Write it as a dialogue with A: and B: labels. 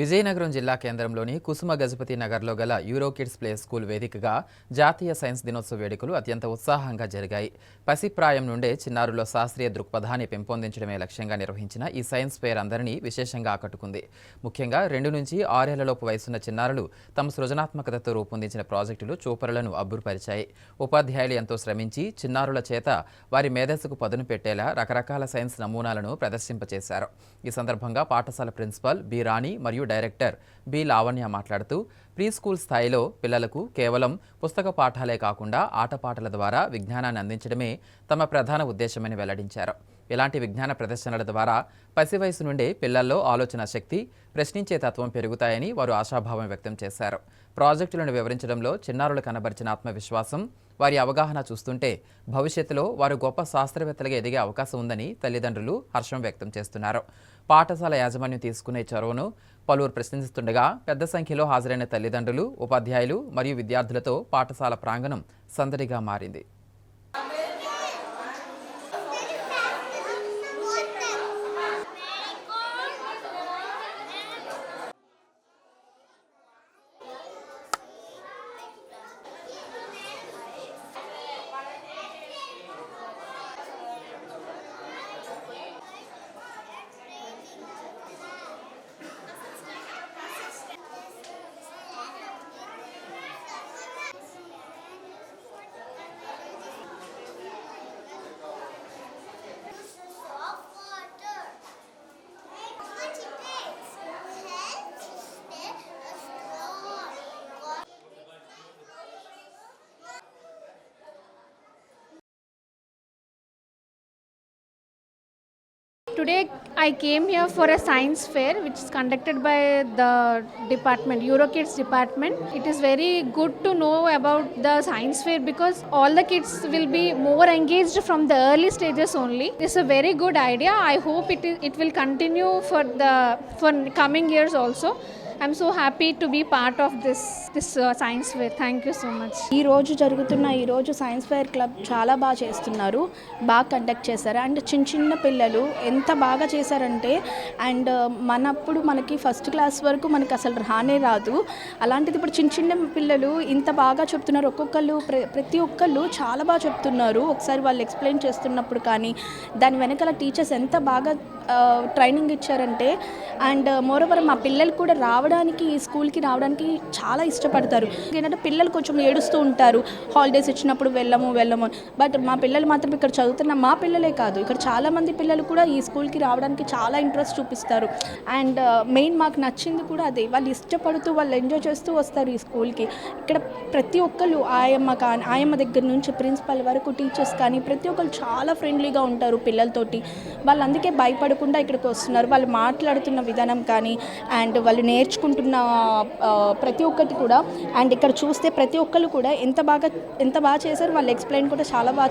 A: విజయనగరం జిల్లా కేంద్రంలోని కుసుమ గజపతి నగర్లో గల యూరో కిడ్స్ ప్లే స్కూల్ వేదికగా జాతీయ సైన్స్ దినోత్సవ వేడుకలు అత్యంత ఉత్సాహంగా జరిగాయి. పసిప్రాయం నుండే చిన్నారుల్లో శాస్త్రీయ దృక్పథాన్ని పెంపొందించడమే లక్ష్యంగా నిర్వహించిన ఈ సైన్స్ ఫెయిర్ అందరినీ విశేషంగా ఆకట్టుకుంది. ముఖ్యంగా 2 నుంచి 6 ఏళ్లలోపు వయసున్న చిన్నారులు తమ సృజనాత్మకతతో రూపొందించిన ప్రాజెక్టులు చూపరులను అబ్బురుపరిచాయి. ఉపాధ్యాయులు ఎంతో శ్రమించి చిన్నారుల చేత వారి మేధస్సుకు పదును పెట్టేలా రకరకాల సైన్స్ నమూనాలను ప్రదర్శింపచేశారు. ఈ సందర్భంగా పాఠశాల ప్రిన్సిపల్ బి రాణి మరియు డైరెక్టర్ బి లావణ్య మాట్లాడుతూ ప్రీ స్కూల్ స్థాయిలో పిల్లలకు కేవలం పుస్తక పాఠాలే కాకుండా ఆటపాటల ద్వారా విజ్ఞానాన్ని అందించడమే తమ ప్రధాన ఉద్దేశమని వెల్లడించారు. ఇలాంటి విజ్ఞాన ప్రదర్శనల ద్వారా పసి వయసు నుండే పిల్లల్లో ఆలోచన శక్తి, ప్రశ్నించే తత్వం పెరుగుతాయని వారు ఆశాభావం వ్యక్తం చేశారు. ప్రాజెక్టులను వివరించడంలో చిన్నారులు కనబరిచిన ఆత్మవిశ్వాసం, వారి అవగాహన చూస్తుంటే భవిష్యత్తులో వారు గొప్ప శాస్త్రవేత్తలుగా ఎదిగే అవకాశం ఉందని తల్లిదండ్రులు హర్షం వ్యక్తం చేస్తున్నారు. పాఠశాల యాజమాన్యం తీసుకునే చొరవను పలువురు ప్రశ్నిస్తుండగా పెద్ద సంఖ్యలో హాజరైన తల్లిదండ్రులు, ఉపాధ్యాయులు మరియు విద్యార్థులతో పాఠశాల ప్రాంగణం సందడిగా మారింది.
B: Today I came here for a science fair which is conducted by the department, EuroKids department. It is very good to know about the science fair because all the kids will be more engaged from the early stages only. It's a very good idea. I hope it will continue for coming years also. I'm so happy to be part of this science fair. Thank you so much.
C: ఈ రోజు science fair club చాలా బాగా చేస్తున్నారు, బాగా conduct చేశారు. And చిన్న పిల్లలు ఎంత బాగా చేశారంటే అండ్ మనకి ఫస్ట్ క్లాస్ వరకు మనకి అసలు రానే రాదు. అలాంటిది ఇప్పుడు చిన్న పిల్లలు ఇంత బాగా చెప్తున్నారు. ప్రతి ఒక్కళ్ళు చాలా బాగా చెప్తున్నారు. ఒకసారి వాళ్ళు ఎక్స్ప్లెయిన్ చేస్తున్నప్పుడు కానీ దాని వెనకాల టీచర్స్ ఎంత బాగా ట్రైనింగ్ ఇచ్చారంటే అండ్ మోరోవర్ మా పిల్లలు కూడా ఈ స్కూల్కి రావడానికి చాలా ఇష్టపడతారు. ఏంటంటే పిల్లలు కొంచెం ఏడుస్తూ ఉంటారు, హాలిడేస్ ఇచ్చినప్పుడు వెళ్ళము. బట్ మా పిల్లలు మాత్రం ఇక్కడ చదువుతున్న మా పిల్లలే కాదు, ఇక్కడ చాలామంది పిల్లలు కూడా ఈ స్కూల్కి రావడానికి చాలా ఇంట్రెస్ట్ చూపిస్తారు. అండ్ మెయిన్ మాకు నచ్చింది కూడా అదే, వాళ్ళు ఇష్టపడుతూ వాళ్ళు ఎంజాయ్ చేస్తూ వస్తారు ఈ స్కూల్కి. ఇక్కడ ప్రతి ఒక్కళ్ళు ఆయమ్మ దగ్గర నుంచి ప్రిన్సిపల్ వరకు టీచర్స్ కానీ ప్రతి ఒక్కళ్ళు చాలా ఫ్రెండ్లీగా ఉంటారు పిల్లలతోటి. వాళ్ళు అందుకే భయపడకుండా ఇక్కడికి వస్తున్నారు. వాళ్ళు మాట్లాడుతున్న విధానం కానీ అండ్ వాళ్ళు నేర్చుకుంటున్న ప్రతి ఒక్కటి కూడా అండ్ ఇక్కడ చూస్తే ప్రతి ఒక్కళ్ళు కూడా ఎంత బాగా చేశారు. వాళ్ళు ఎక్స్ప్లెయిన్ కూడా చాలా బాగా